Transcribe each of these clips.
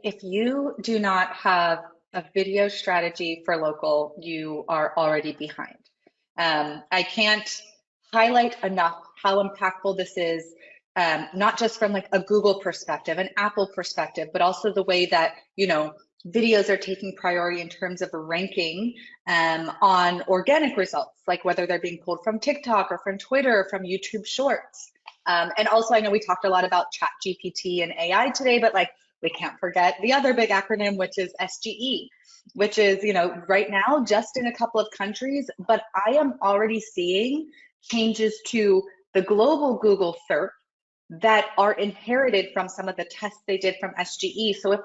If you do not have a video strategy for local, you are already behind. I can't highlight enough how impactful this is, not just from like a Google perspective, an Apple perspective, but also the way that, videos are taking priority in terms of ranking on organic results, like whether they're being pulled from TikTok or from Twitter or from YouTube Shorts. And also, I know we talked a lot about Chat GPT and AI today, but like we can't forget the other big acronym, which is SGE, which is, right now just in a couple of countries, but I am already seeing changes to the global Google search that are inherited from some of the tests they did from SGE. So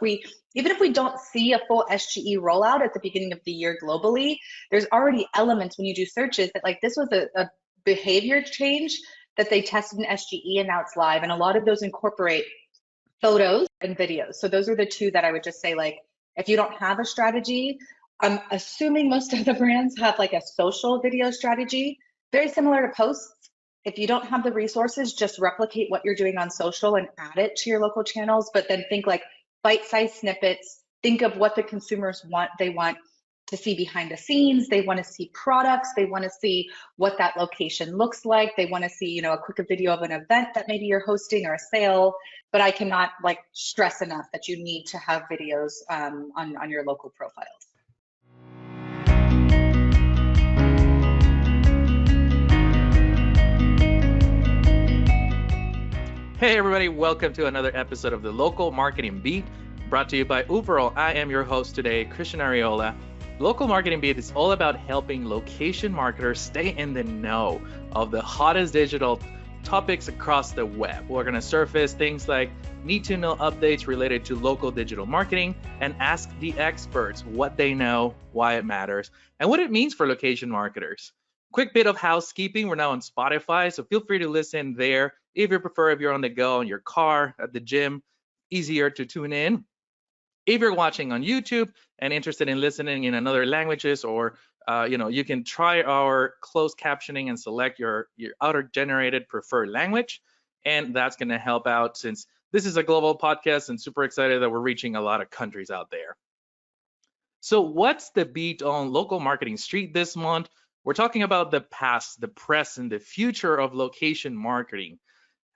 even if we don't see a full SGE rollout at the beginning of the year globally, there's already elements when you do searches that like this was a behavior change that they tested in SGE and now it's live. And a lot of those incorporate photos and videos. So those are the two that I would just say, like, if you don't have a strategy, I'm assuming most of the brands have like a social video strategy, very similar to posts. If you don't have the resources, just replicate what you're doing on social and add it to your local channels, but then think like bite-sized snippets, think of what the consumers want. They want to see behind the scenes, they want to see products, they want to see what that location looks like, they want to see, a quick video of an event that maybe you're hosting or a sale. But I cannot like stress enough that you need to have videos on your local profiles. Hey everybody, welcome to another episode of the Local Marketing Beat, brought to you by Uberall. I am your host today, Christian Arriola. Local Marketing Beat is all about helping location marketers stay in the know of the hottest digital topics across the web. We're going to surface things like need to know updates related to local digital marketing and ask the experts what they know, why it matters, and what it means for location marketers. Quick bit of housekeeping. We're now on Spotify, so feel free to listen there. If you prefer, if you're on the go, in your car, at the gym, easier to tune in. If you're watching on YouTube and interested in listening in another languages, or you can try our closed captioning and select your auto-generated preferred language, and that's going to help out since this is a global podcast and super excited that we're reaching a lot of countries out there. So what's the beat on Local Marketing Street this month? We're talking about the past, the present, the future of location marketing.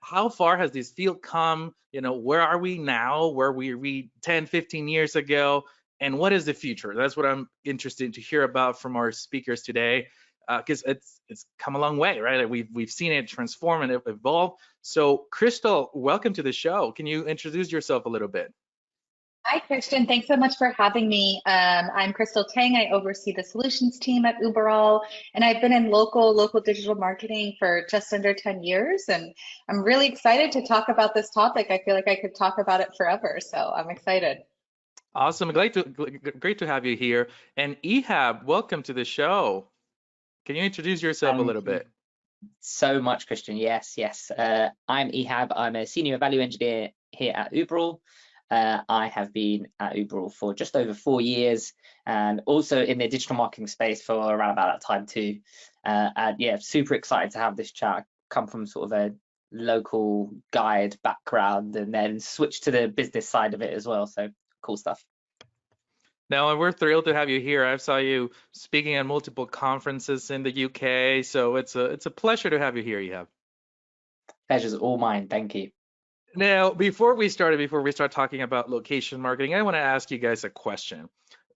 How far has this field come? Where are we now? Where were we 10, 15 years ago? And what is the future? That's what I'm interested to hear about from our speakers today, because it's come a long way, right? We've seen it transform and evolve. So Krystal, welcome to the show. Can you introduce yourself a little bit? Hi, Christian. Thanks so much for having me. I'm Krystal Taing. I oversee the solutions team at Uberall, and I've been in local digital marketing for just under 10 years. And I'm really excited to talk about this topic. I feel like I could talk about it forever, so I'm excited. Awesome. Great to have you here. And Ehab, welcome to the show. Can you introduce yourself a little bit? So much, Christian. Yes. I'm Ehab. I'm a senior value engineer here at Uberall. I have been at Uberall for just over 4 years, and also in the digital marketing space for around about that time too. And yeah, super excited to have this chat. Come from sort of a local guide background and then switch to the business side of it as well. So cool stuff. Now, we're thrilled to have you here. I saw you speaking at multiple conferences in the UK, so it's a pleasure to have you here, Ehab. Pleasure's all mine. Thank you. Now, before we start talking about location marketing, I want to ask you guys a question.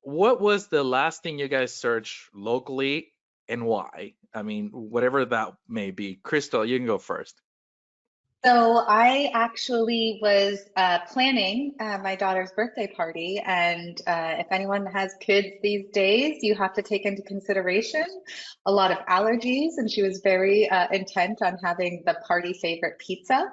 What was the last thing you guys searched locally and why? I mean, whatever that may be. Krystal, you can go first. So I actually was planning my daughter's birthday party, and if anyone has kids these days, you have to take into consideration a lot of allergies, and she was very intent on having the party favorite pizza.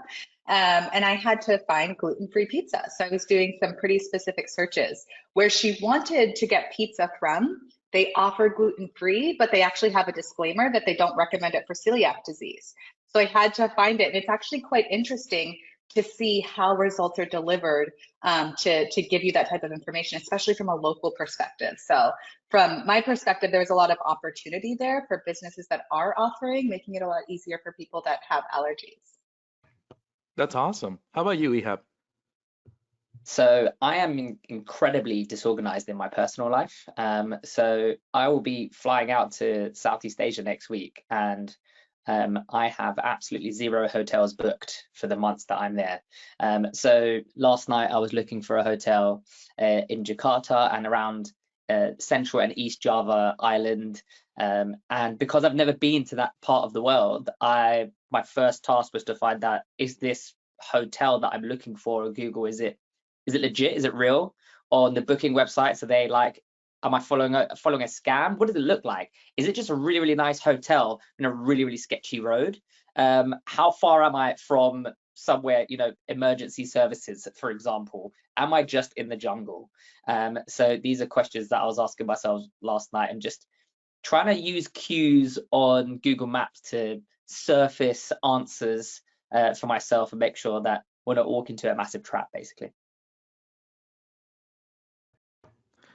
And I had to find gluten-free pizza. So I was doing some pretty specific searches. Where she wanted to get pizza from, they offer gluten-free, but they actually have a disclaimer that they don't recommend it for celiac disease. So I had to find it. And it's actually quite interesting to see how results are delivered to give you that type of information, especially from a local perspective. So from my perspective, there's a lot of opportunity there for businesses that are offering, making it a lot easier for people that have allergies. That's awesome. How about you, Ehab? So I am incredibly disorganized in my personal life. So I will be flying out to Southeast Asia next week, and I have absolutely 0 hotels booked for the months that I'm there. So last night I was looking for a hotel in Jakarta and around Central and East Java Island. And because I've never been to that part of the world, my first task was to find out, is this hotel that I'm looking for on Google, is it legit? Is it real? On the booking websites, are they like, am I following a scam? What does it look like? Is it just a really, really nice hotel in a really, really sketchy road? How far am I from somewhere, emergency services, for example? Am I just in the jungle? So these are questions that I was asking myself last night, and just trying to use cues on Google Maps to surface answers for myself and make sure that we're not walking into a massive trap, basically.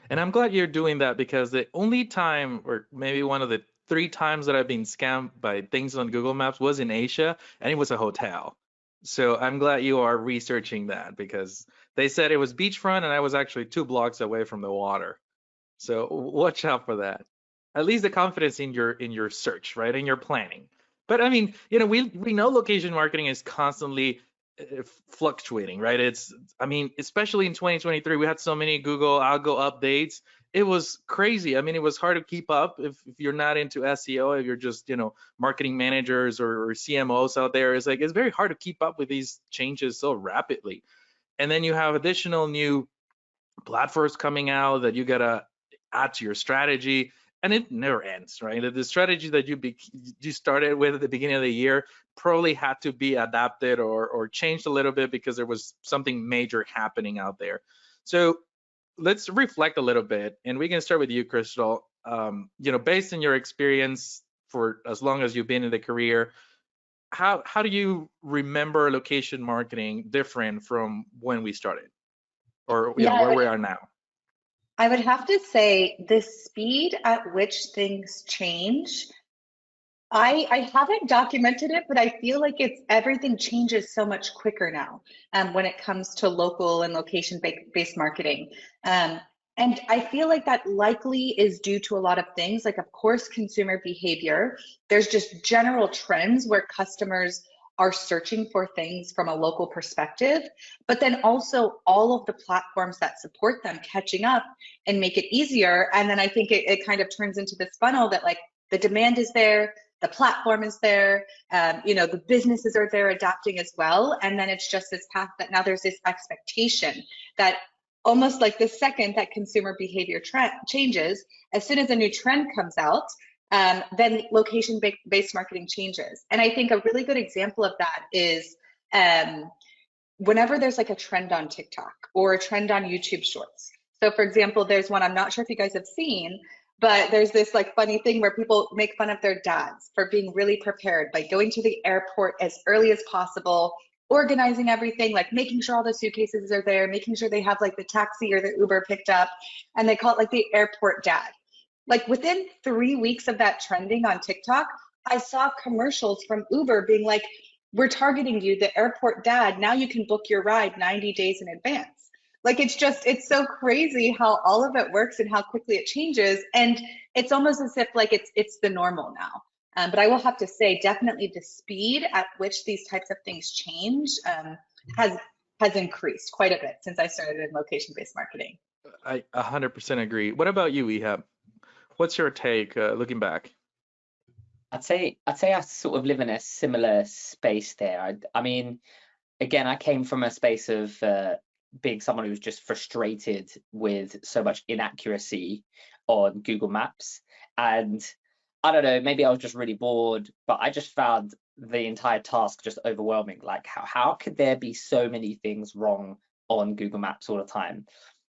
And I'm glad you're doing that, because the only time, or maybe one of the 3 times that I've been scammed by things on Google Maps, was in Asia, and it was a hotel. So I'm glad you are researching that, because they said it was beachfront and I was actually 2 blocks away from the water. So watch out for that. At least the confidence in your search, right? In your planning. But I mean, we know location marketing is constantly fluctuating, right? I mean, especially in 2023, we had so many Google algo updates. It was crazy. I mean, it was hard to keep up if you're not into SEO, if you're just, marketing managers or CMOs out there. It's like, it's very hard to keep up with these changes so rapidly. And then you have additional new platforms coming out that you gotta add to your strategy, and it never ends, right? The strategy that you started with at the beginning of the year probably had to be adapted or changed a little bit because there was something major happening out there. So let's reflect a little bit, and we can start with you, Krystal. Based on your experience for as long as you've been in the career, how do you remember location marketing different from when we started, or where we are now? I would have to say the speed at which things change, I haven't documented it, but I feel like everything changes so much quicker now when it comes to local and location-based marketing. And I feel like that likely is due to a lot of things, like, of course, consumer behavior. There's just general trends where customers are searching for things from a local perspective, but then also all of the platforms that support them catching up and make it easier. And then I think it kind of turns into this funnel that, like, the demand is there, the platform is there, the businesses are there adapting as well. And then it's just this path that now there's this expectation that almost like the second that consumer behavior changes, as soon as a new trend comes out, then location-based marketing changes. And I think a really good example of that is whenever there's like a trend on TikTok or a trend on YouTube Shorts. So for example, there's one, I'm not sure if you guys have seen, but there's this like funny thing where people make fun of their dads for being really prepared by going to the airport as early as possible, organizing everything, like making sure all the suitcases are there, making sure they have like the taxi or the Uber picked up, and they call it like the airport dad. Like within 3 weeks of that trending on TikTok, I saw commercials from Uber being like, we're targeting you, the airport dad. Now you can book your ride 90 days in advance. Like, it's so crazy how all of it works and how quickly it changes. And it's almost as if like it's the normal now. But I will have to say, definitely the speed at which these types of things change has increased quite a bit since I started in location-based marketing. I 100% agree. What about you, Ehab? What's your take looking back? I'd say I sort of live in a similar space there. I mean, again, I came from a space of being someone who was just frustrated with so much inaccuracy on Google Maps. And I don't know, maybe I was just really bored, but I just found the entire task just overwhelming. Like, how could there be so many things wrong on Google Maps all the time?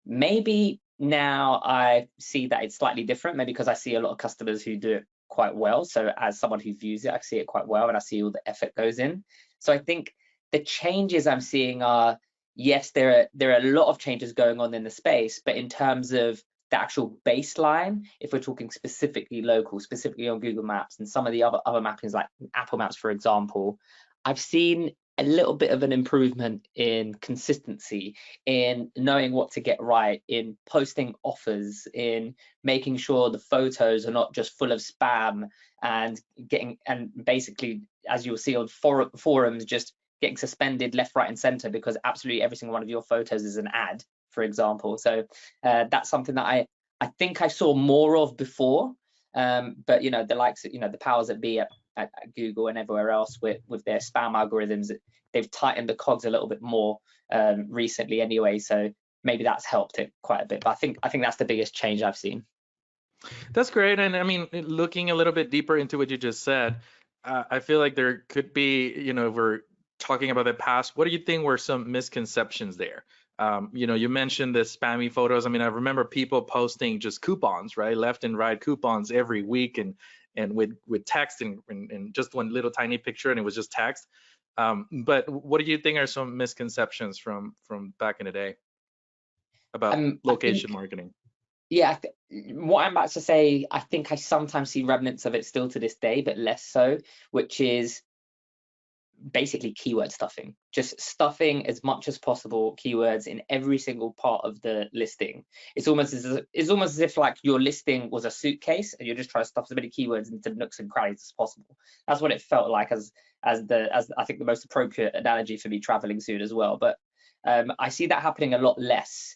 Maybe now I see that it's slightly different, maybe because I see a lot of customers who do it quite well. So as someone who views it, I see it quite well, and I see all the effort goes in. So I think the changes I'm seeing are, yes, there are a lot of changes going on in the space, but in terms of the actual baseline, if we're talking specifically local, specifically on Google Maps and some of the other mappings like Apple Maps, for example, I've seen a little bit of an improvement in consistency, in knowing what to get right, in posting offers, in making sure the photos are not just full of spam and basically, as you'll see on forums, just getting suspended left, right, and center because absolutely every single one of your photos is an ad, for example. So that's something that I think I saw more of before, but you know, the likes of, you know, the powers that be at Google and everywhere else with their spam algorithms, they've tightened the cogs a little bit more recently anyway. So maybe that's helped it quite a bit. But I think that's the biggest change I've seen. That's great. And I mean, looking a little bit deeper into what you just said, I feel like there could be, you know, if we're talking about the past, what do you think were some misconceptions there? You know, you mentioned the spammy photos. I mean, I remember people posting just coupons, right? Left and right coupons every week and with text and just one little tiny picture, and it was just text. But what do you think are some misconceptions from back in the day about location marketing? Yeah, what I'm about to say, I think I sometimes see remnants of it still to this day, but less so, which is basically keyword stuffing. Just stuffing as much as possible keywords in every single part of the listing. It's almost as if like your listing was a suitcase and you're just trying to stuff as many keywords into nooks and crannies as possible. That's what it felt like, as I think the most appropriate analogy for me traveling soon as well. But I see that happening a lot less.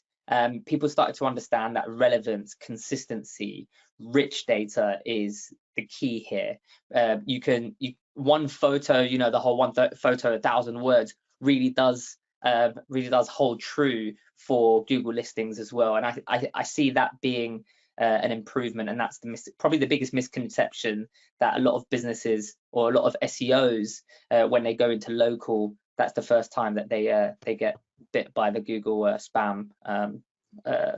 People started to understand that relevance, consistency, rich data is the key here. One photo, you know, the whole photo, 1,000 words really does hold true for Google listings as well. And I see that being an improvement, and that's probably the biggest misconception that a lot of businesses or a lot of SEOs, when they go into local, that's the first time that they get bit by the Google spam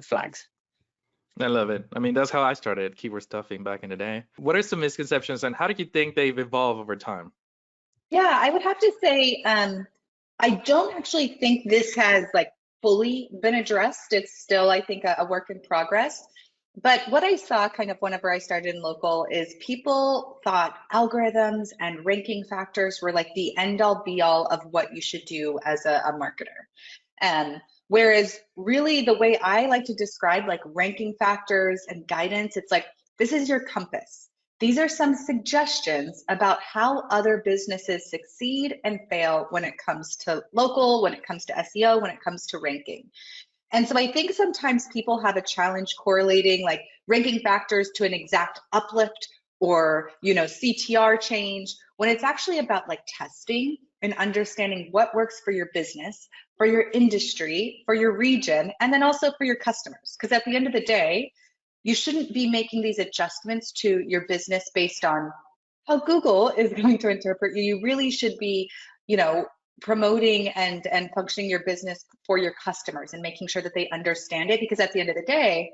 flags. I love it. I mean, that's how I started keyword stuffing back in the day. What are some misconceptions and how do you think they've evolved over time? Yeah, I would have to say, I don't actually think this has like fully been addressed. It's still, I think, a work in progress. But what I saw kind of whenever I started in local is people thought algorithms and ranking factors were like the end all be all of what you should do as a marketer. Whereas really the way I like to describe like ranking factors and guidance, it's like, this is your compass. These are some suggestions about how other businesses succeed and fail when it comes to local, when it comes to SEO, when it comes to ranking. And so I think sometimes people have a challenge correlating like ranking factors to an exact uplift or, you know, CTR change, when it's actually about like testing and understanding what works for your business, for your industry, for your region, and then also for your customers. Because at the end of the day, you shouldn't be making these adjustments to your business based on how Google is going to interpret you. You really should be, you know, promoting and functioning your business for your customers and making sure that they understand it. Because at the end of the day,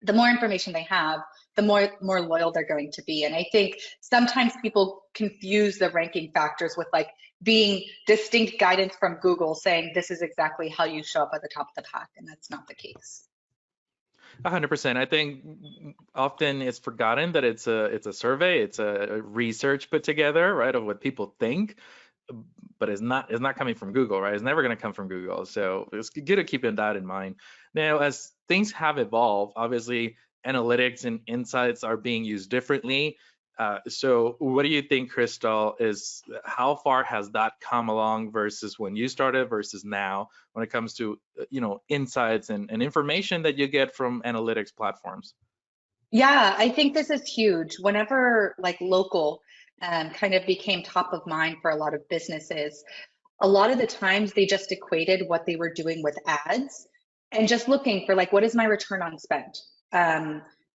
the more information they have, the more loyal they're going to be. And I think sometimes people confuse the ranking factors with like being distinct guidance from Google saying this is exactly how you show up at the top of the pack, and that's not the case. 100%. I think often it's forgotten that it's a survey, it's a research put together, right, of what people think, but it's not coming from Google, right? It's never going to come from Google. So it's good to keep that in mind. Now, as things have evolved, obviously analytics and insights are being used differently. So what do you think, Krystal, is how far has that come along versus when you started versus now when it comes to, you know, insights and information that you get from analytics platforms? Yeah, I think this is huge. Whenever like local kind of became top of mind for a lot of businesses, a lot of the times they just equated what they were doing with ads and just looking for like, what is my return on spend?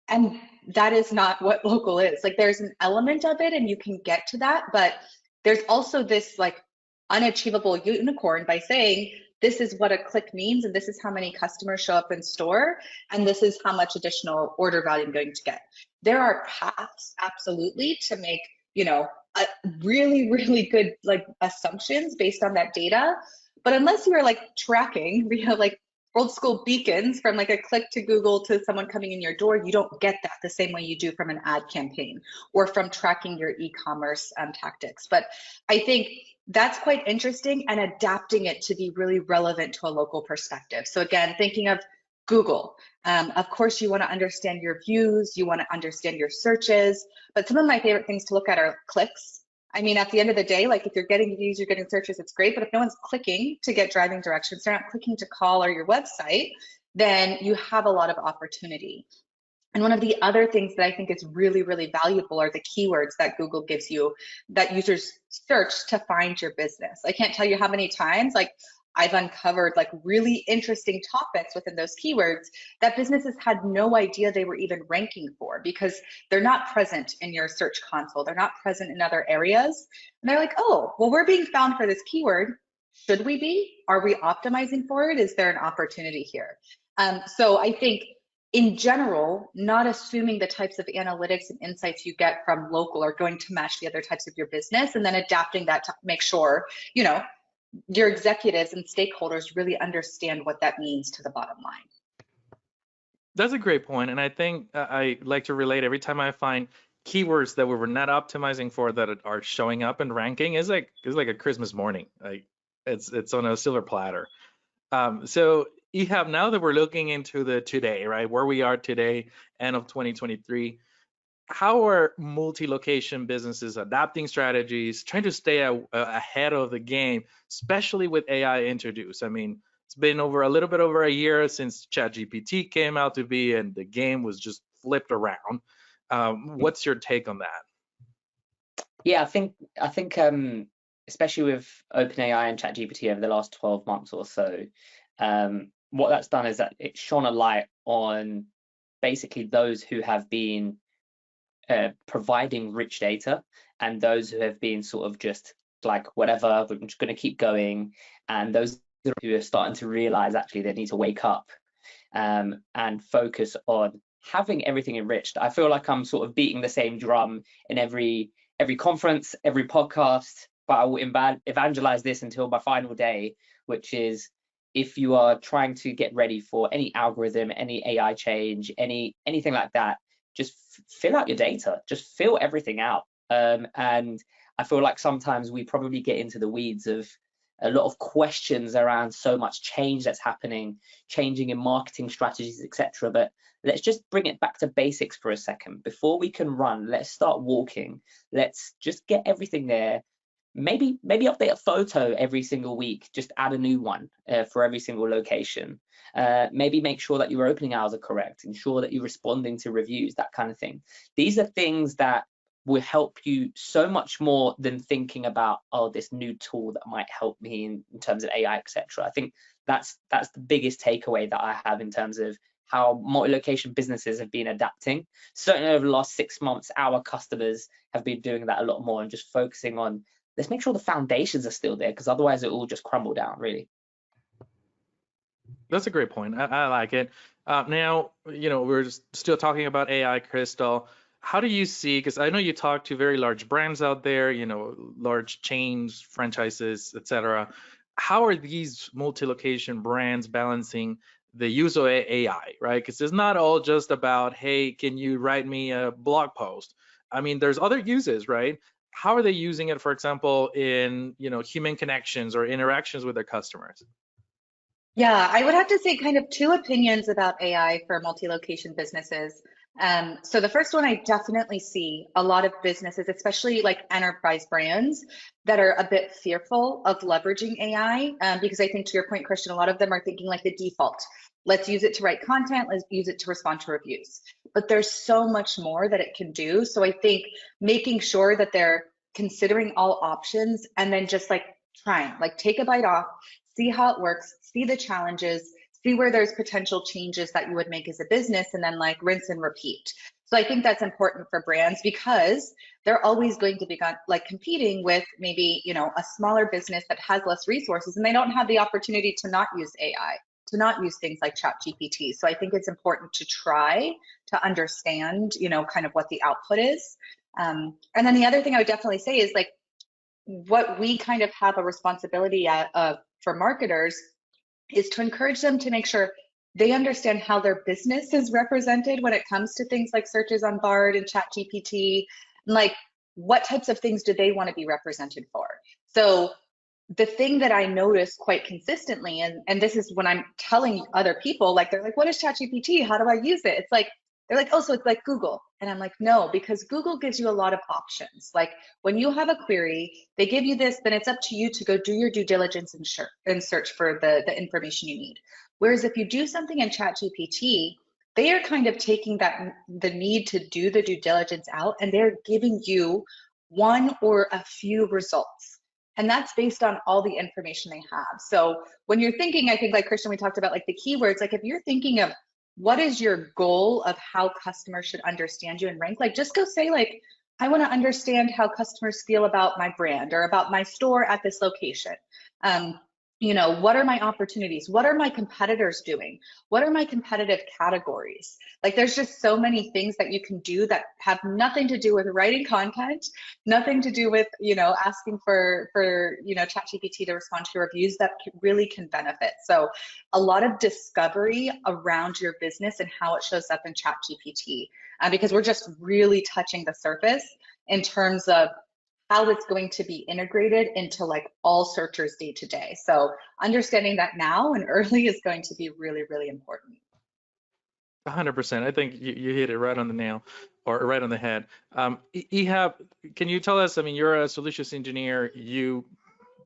And that is not what local is. Like there's an element of it and you can get to that, but there's also this like unachievable unicorn by saying, this is what a click means, and this is how many customers show up in store, and this is how much additional order value I'm going to get. There are paths, absolutely, to make, you know, a really, really good like assumptions based on that data. But unless you are like tracking via like old school beacons from like a click to Google to someone coming in your door, you don't get that the same way you do from an ad campaign or from tracking your e-commerce tactics. But I think that's quite interesting, and adapting it to be really relevant to a local perspective. So again, thinking of Google, of course you want to understand your views, you want to understand your searches, but some of my favorite things to look at are clicks. I mean, at the end of the day, like if you're getting views, you're getting searches, it's great, but if no one's clicking to get driving directions, they're not clicking to call or your website, then you have a lot of opportunity. And one of the other things that I think is really, really valuable are the keywords that Google gives you that users search to find your business. I can't tell you how many times like I've uncovered like really interesting topics within those keywords that businesses had no idea they were even ranking for, because they're not present in your search console. They're not present in other areas. And they're like, oh, well, we're being found for this keyword. Should we be? Are we optimizing for it? Is there an opportunity here? So I think in general, not assuming the types of analytics and insights you get from local are going to match the other types of your business, and then adapting that to make sure, you know, your executives and stakeholders really understand what that means to the bottom line. That's a great point, and I think I like to relate every time I find keywords that we were not optimizing for that are showing up and ranking is like a Christmas morning. Like it's on a silver platter. So Ehab, now that we're looking into the today, right, where we are today, end of 2023, how are multi-location businesses adapting strategies, trying to stay ahead of the game, especially with AI introduced? I mean, it's been a little bit over a year since ChatGPT came out to be, and the game was just flipped around. What's your take on that? Yeah, I think especially with OpenAI and ChatGPT over the last 12 months or so, what that's done is that it's shone a light on basically those who have been providing rich data and those who have been sort of just like, whatever, we're just going to keep going, and those who are starting to realize actually they need to wake up and focus on having everything enriched. I feel like I'm sort of beating the same drum in every conference, every podcast, but I will evangelize this until my final day, which is, if you are trying to get ready for any algorithm, any AI change, anything like that, just fill out your data, just fill everything out. And I feel like sometimes we probably get into the weeds of a lot of questions around so much change that's happening, changing in marketing strategies, etc. But let's just bring it back to basics for a second. Before we can run, let's start walking. Let's just get everything there. Maybe update a photo every single week, just add a new one for every single location. Maybe make sure that your opening hours are correct, ensure that you're responding to reviews, that kind of thing. These are things that will help you so much more than thinking about, oh, this new tool that might help me in terms of AI, etc. I think that's the biggest takeaway that I have in terms of how multi-location businesses have been adapting. Certainly over the last 6 months, our customers have been doing that a lot more and just focusing on, let's make sure the foundations are still there, because otherwise it will just crumble down, really. That's a great point. I like it. Now, we're still talking about AI, Krystal. How do you see, because I know you talk to very large brands out there, large chains, franchises, etc. How are these multi-location brands balancing the use of AI, right? Because it's not all just about, hey, can you write me a blog post? I mean, there's other uses, right? How are they using it, for example, in human connections or interactions with their customers? Yeah, I would have to say kind of two opinions about AI for multi-location businesses. So the first one, I definitely see a lot of businesses, especially like enterprise brands, that are a bit fearful of leveraging AI because I think, to your point, Christian, a lot of them are thinking like the default. Let's use it to write content, let's use it to respond to reviews. But there's so much more that it can do. So I think making sure that they're considering all options and then just like trying, like take a bite off, see how it works, see the challenges, see where there's potential changes that you would make as a business, and then like rinse and repeat. So I think that's important for brands because they're always going to be like competing with maybe, a smaller business that has less resources and they don't have the opportunity to not use AI, to not use things like ChatGPT. So I think it's important to try to understand, kind of what the output is. And then the other thing I would definitely say is like what we kind of have a responsibility for marketers is to encourage them to make sure they understand how their business is represented when it comes to things like searches on Bard and ChatGPT, like what types of things do they want to be represented for? So the thing that I notice quite consistently, and this is when I'm telling other people, like they're like, what is ChatGPT? How do I use it? It's like, they're like, oh, so it's like Google. And I'm like, no, because Google gives you a lot of options. Like when you have a query, they give you this, then it's up to you to go do your due diligence and search for the information you need. Whereas if you do something in ChatGPT, they are kind of taking the need to do the due diligence out, and they're giving you one or a few results. And that's based on all the information they have. So when you're thinking, I think like Christian, we talked about like the keywords, like if you're thinking of what is your goal of how customers should understand you and rank, like just go say like, I want to understand how customers feel about my brand or about my store at this location. You know, what are my opportunities? What are my competitors doing? What are my competitive categories? Like there's just so many things that you can do that have nothing to do with writing content, nothing to do with, you know, asking for you know, ChatGPT to respond to your reviews that really can benefit. So a lot of discovery around your business and how it shows up in ChatGPT, because we're just really touching the surface in terms of how it's going to be integrated into like all searchers day to day. So understanding that now and early is going to be really, really important. 100%. I think you hit it right on the nail, or right on the head. Ehab, can you tell us, I mean, you're a solutions engineer, you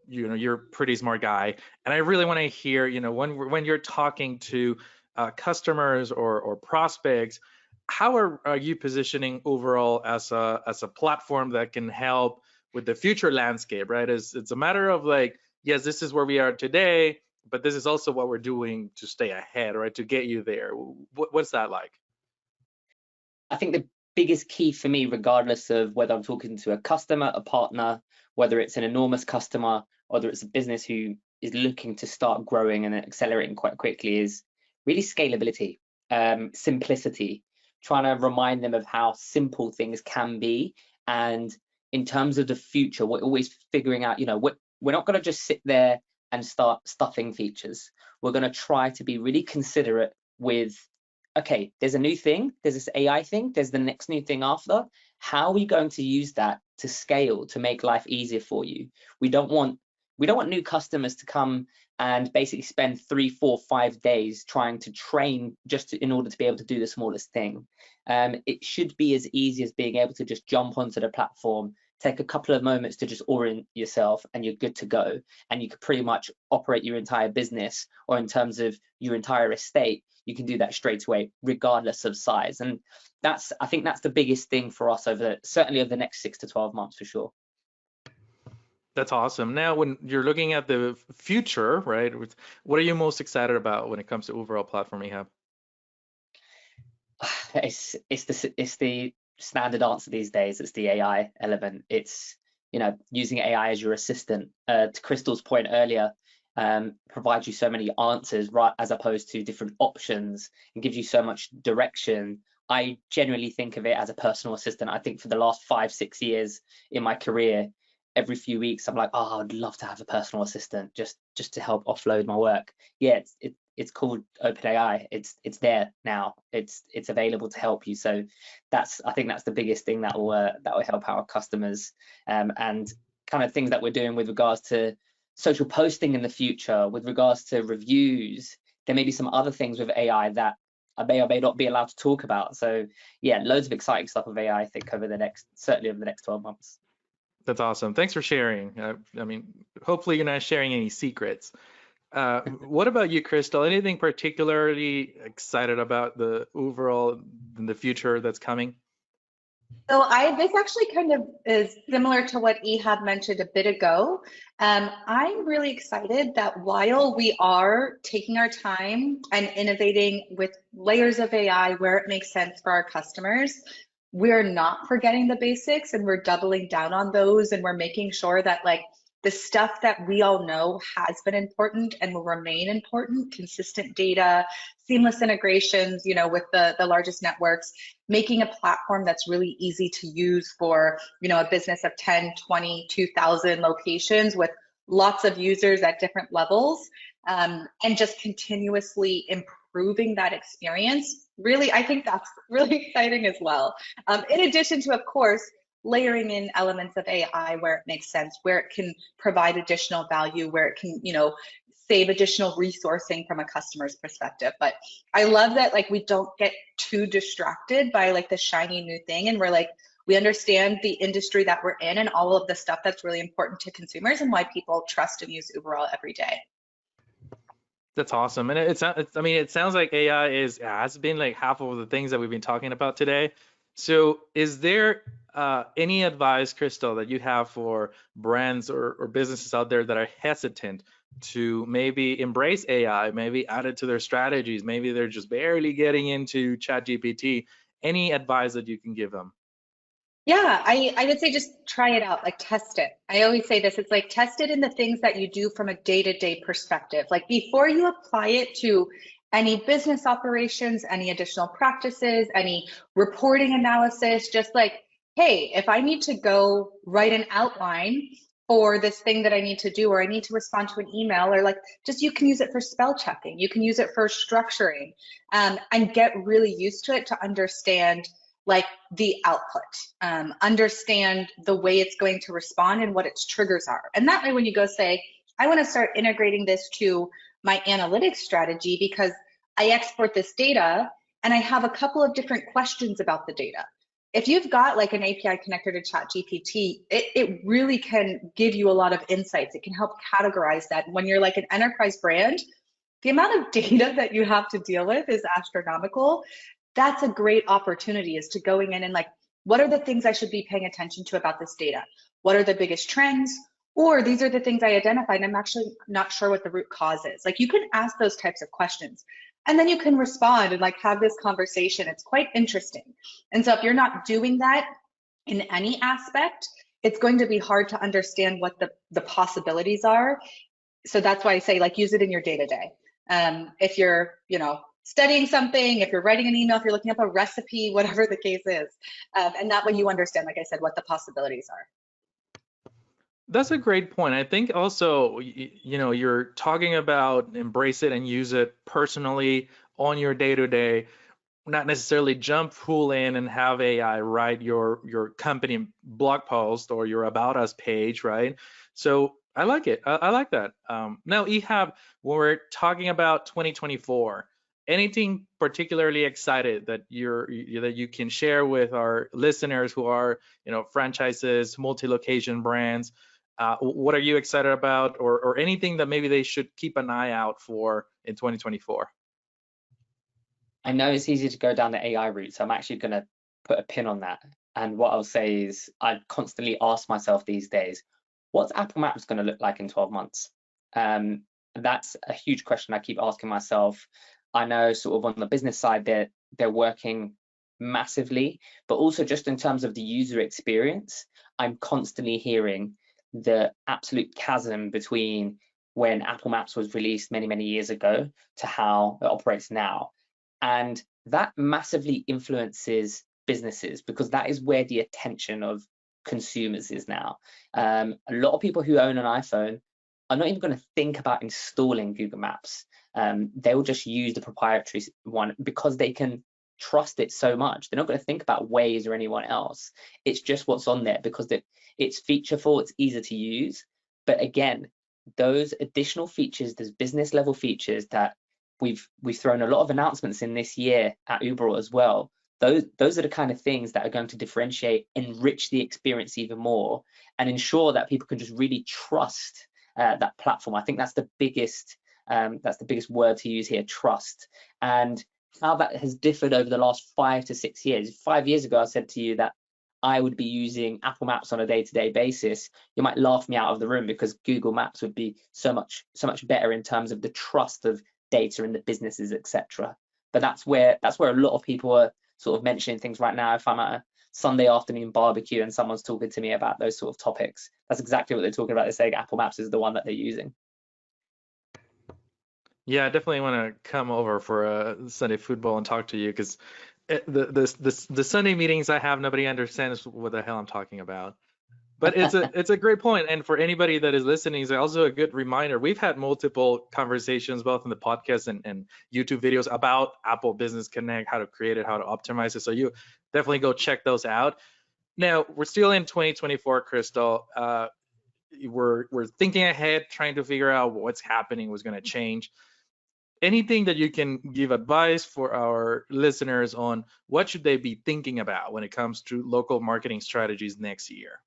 know, you're a pretty smart guy, and I really want to hear, you know, when you're talking to customers or prospects, how are you positioning Uberall as a platform that can help with the future landscape, right? It's a matter of like, yes, this is where we are today, but this is also what we're doing to stay ahead, right? To get you there. What's that like? I think the biggest key for me, regardless of whether I'm talking to a customer, a partner, whether it's an enormous customer, or whether it's a business who is looking to start growing and accelerating quite quickly, is really scalability, simplicity, trying to remind them of how simple things can be. And in terms of the future, we're always figuring out, you know, we're not going to just sit there and start stuffing features. We're going to try to be really considerate with, okay, there's a new thing, there's this AI thing, there's the next new thing after. How are we going to use that to scale, to make life easier for you? We don't want new customers to come and basically spend 3, 4, 5 days trying to train just in order to be able to do the smallest thing. It should be as easy as being able to just jump onto the platform, take a couple of moments to just orient yourself, and you're good to go. And you could pretty much operate your entire business, or in terms of your entire estate, you can do that straight away, regardless of size. And I think that's the biggest thing for us certainly over the next 6 to 12 months for sure. That's awesome. Now, when you're looking at the future, right, what are you most excited about when it comes to overall platform Ehab? It's the standard answer these days. It's the AI element. It's, you know, using AI as your assistant. To Krystal's point earlier, provides you so many answers, right, as opposed to different options, and gives you so much direction. I genuinely think of it as a personal assistant. I think for the last 5, 6 years in my career, every few weeks I'm like, oh, I'd love to have a personal assistant just to help offload my work. Yeah, it's called OpenAI. It's there now. It's available to help you. So I think that's the biggest thing that will help our customers, and kind of things that we're doing with regards to social posting in the future, with regards to reviews. There may be some other things with AI that I may or may not be allowed to talk about. So yeah, loads of exciting stuff with AI, I think, certainly over the next 12 months. That's awesome. Thanks for sharing. I mean, hopefully you're not sharing any secrets. What about you, Krystal? Anything particularly excited about the Uberall in the future that's coming? So this actually kind of is similar to what Ehab mentioned a bit ago. I'm really excited that while we are taking our time and innovating with layers of AI where it makes sense for our customers, we're not forgetting the basics, and we're doubling down on those, and we're making sure that like the stuff that we all know has been important and will remain important, consistent data, seamless integrations, you know, with the largest networks, making a platform that's really easy to use for, you know, a business of 10, 20, 2,000 locations with lots of users at different levels, and just continuously improving that experience. Really, I think that's really exciting as well. In addition to, of course, layering in elements of AI where it makes sense, where it can provide additional value, where it can, save additional resourcing from a customer's perspective. But I love that, like, we don't get too distracted by like the shiny new thing, and we're like, we understand the industry that we're in and all of the stuff that's really important to consumers and why people trust and use Uberall every day. That's awesome. And I mean, it sounds like AI has been like half of the things that we've been talking about today. So is there any advice, Krystal, that you have for brands or businesses out there that are hesitant to maybe embrace AI, maybe add it to their strategies, maybe they're just barely getting into ChatGPT? Any advice that you can give them? Yeah, I would say just try it out, like test it. I always say this, it's like test it in the things that you do from a day-to-day perspective. Like before you apply it to any business operations, any additional practices, any reporting analysis, just like, hey, if I need to go write an outline for this thing that I need to do, or I need to respond to an email, or like just you can use it for spell checking, you can use it for structuring, and get really used to it to understand like the output, understand the way it's going to respond and what its triggers are. And that way, when you go say, I want to start integrating this to my analytics strategy because I export this data and I have a couple of different questions about the data. If you've got like an API connector to ChatGPT, it really can give you a lot of insights. It can help categorize that. When you're like an enterprise brand, the amount of data that you have to deal with is astronomical. That's a great opportunity, is to going in and like, what are the things I should be paying attention to about this data? What are the biggest trends? Or these are the things I identified and I'm actually not sure what the root cause is. Like you can ask those types of questions and then you can respond and like have this conversation. It's quite interesting. And so if you're not doing that in any aspect, it's going to be hard to understand what the possibilities are. So that's why I say like use it in your day-to-day. If you're, studying something, if you're writing an email, if you're looking up a recipe, whatever the case is. And that way you understand, like I said, what the possibilities are. That's a great point. I think also, you're talking about embrace it and use it personally on your day-to-day, not necessarily jump full in and have AI write your company blog post or your About Us page, right? So I like it. I like that. Now, Ehab, when we're talking about 2024, anything particularly excited that you can share with our listeners who are, franchises, multi-location brands? What are you excited about, or anything that maybe they should keep an eye out for in 2024? I know it's easy to go down the AI route, so I'm actually going to put a pin on that. And what I'll say is I constantly ask myself these days, what's Apple Maps going to look like in 12 months? That's a huge question I keep asking myself. I know sort of on the business side, they're working massively, but also just in terms of the user experience, I'm constantly hearing the absolute chasm between when Apple Maps was released many, many years ago to how it operates now. And that massively influences businesses because that is where the attention of consumers is now. A lot of people who own an iPhone are not even going to think about installing Google Maps. They will just use the proprietary one because they can trust it so much. They're not going to think about Waze or anyone else. It's just what's on there because it's featureful, it's easy to use. But again, those additional features, those business level features that we've thrown a lot of announcements in this year at Uberall as well. Those are the kind of things that are going to differentiate, enrich the experience even more, and ensure that people can just really trust that platform. I think that's the biggest word to use here, trust. And how that has differed over the last 5 to 6 years. 5 years ago, I said to you that I would be using Apple Maps on a day-to-day basis. You might laugh me out of the room because Google Maps would be so much better in terms of the trust of data in the businesses, etc. But that's where a lot of people are sort of mentioning things right now. If I'm at a Sunday afternoon barbecue and someone's talking to me about those sort of topics, that's exactly what they're talking about. They're saying Apple Maps is the one that they're using. Yeah, I definitely want to come over for a Sunday football and talk to you because the Sunday meetings I have, nobody understands what the hell I'm talking about. But it's a great point, and for anybody that is listening, it's also a good reminder. We've had multiple conversations, both in the podcast and YouTube videos, about Apple Business Connect, how to create it, how to optimize it. So you definitely go check those out. Now we're still in 2024, Krystal. We're thinking ahead, trying to figure out what's happening, what's going to change. Anything that you can give advice for our listeners on what should they be thinking about when it comes to local marketing strategies next year?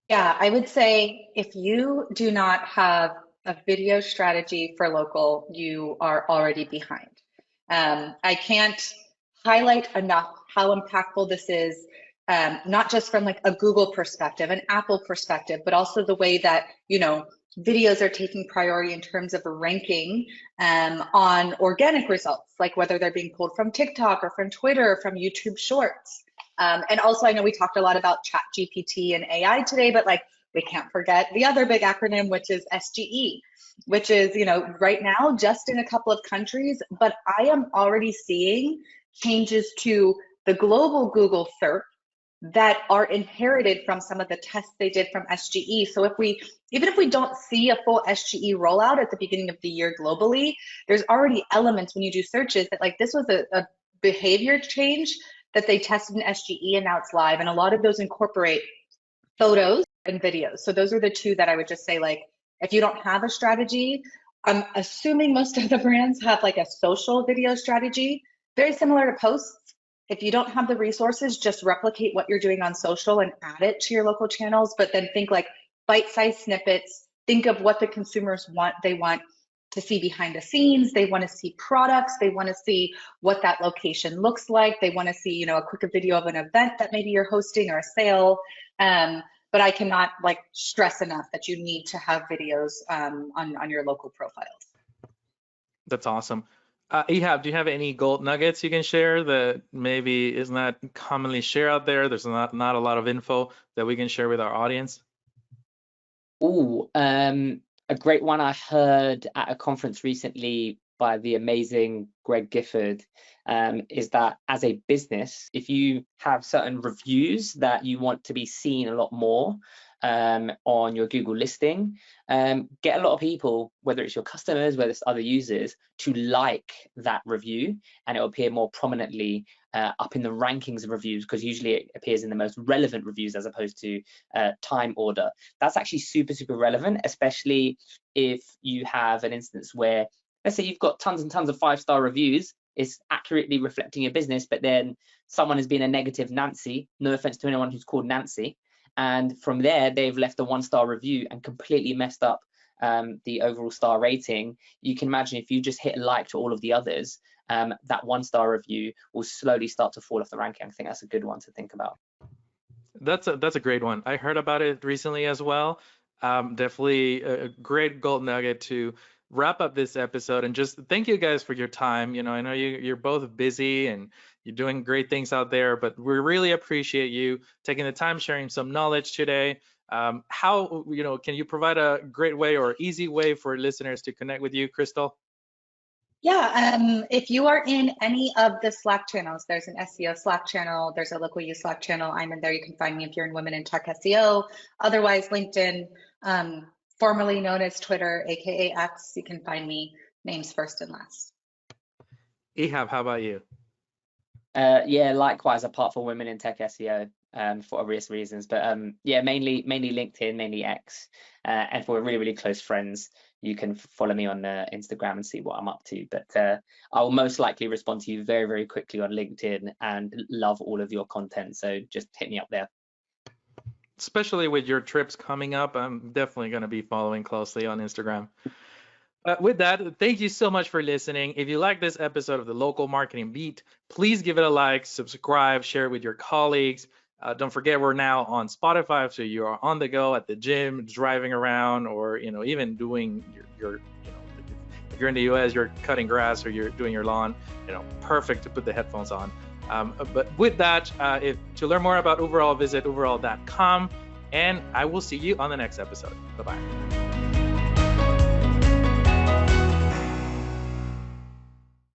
Yeah, I would say if you do not have a video strategy for local, you are already behind. I can't highlight enough how impactful this is, not just from like a Google perspective, an Apple perspective, but also the way that, videos are taking priority in terms of ranking on organic results, like whether they're being pulled from TikTok or from Twitter or from YouTube Shorts. And also, I know we talked a lot about Chat GPT and AI today, but like we can't forget the other big acronym, which is SGE, which is, right now just in a couple of countries, but I am already seeing changes to the global Google SERP that are inherited from some of the tests they did from SGE. So even if we don't see a full SGE rollout at the beginning of the year globally, there's already elements when you do searches that like this was a behavior change that they tested in SGE and now it's live. And a lot of those incorporate photos and videos. So those are the two that I would just say, like, if you don't have a strategy, I'm assuming most of the brands have like a social video strategy, very similar to posts. If you don't have the resources, just replicate what you're doing on social and add it to your local channels, but then think like bite-sized snippets, think of what the consumers want. They want to see behind the scenes, they want to see products, they want to see what that location looks like, they want to see, a quick video of an event that maybe you're hosting or a sale. But I cannot like stress enough that you need to have videos on your local profiles. That's awesome. Ehab, do you have any gold nuggets you can share that maybe is not commonly shared out there? There's not a lot of info that we can share with our audience. Oh, a great one I heard at a conference recently by the amazing Greg Gifford is that as a business, if you have certain reviews that you want to be seen a lot more on your Google listing, get a lot of people, whether it's your customers, whether it's other users, to like that review, and it will appear more prominently up in the rankings of reviews, because usually it appears in the most relevant reviews as opposed to time order. That's actually super relevant, especially if you have an instance where, let's say you've got tons and tons of 5-star reviews, it's accurately reflecting your business, but then someone has been a negative Nancy, no offense to anyone who's called Nancy, and from there they've left a 1-star review and completely messed up the overall star rating. You can imagine if you just hit like to all of the others, that 1-star review will slowly start to fall off the ranking. I think that's a good one to think about. That's a great one. I heard about it recently as well. Definitely a great gold nugget to wrap up this episode, and just thank you guys for your time. I know you're both busy and you're doing great things out there, but we really appreciate you taking the time, sharing some knowledge today. How, can you provide a great way or easy way for listeners to connect with you, Krystal? Yeah, if you are in any of the Slack channels, there's an SEO Slack channel, there's a LocalU Slack channel. I'm in there. You can find me if you're in Women in Tech SEO. Otherwise, LinkedIn, formerly known as Twitter, aka X, you can find me, names first and last. Ehab, how about you? Yeah, likewise, apart from Women in Tech SEO, for obvious reasons, but yeah, mainly LinkedIn, mainly X, and for really close friends, you can follow me on Instagram and see what I'm up to. But I will most likely respond to you very quickly on LinkedIn and love all of your content, so just hit me up there. Especially with your trips coming up, I'm definitely going to be following closely on Instagram. With that, thank you so much for listening. If you like this episode of the Local Marketing Beat, please give it a like, subscribe, share it with your colleagues. Don't forget, we're now on Spotify, so you are on the go at the gym, driving around, or even doing your if you're in the US, you're cutting grass or you're doing your lawn. Perfect to put the headphones on. But with that, to learn more about Uberall, visit uberall.com, and I will see you on the next episode. Bye-bye.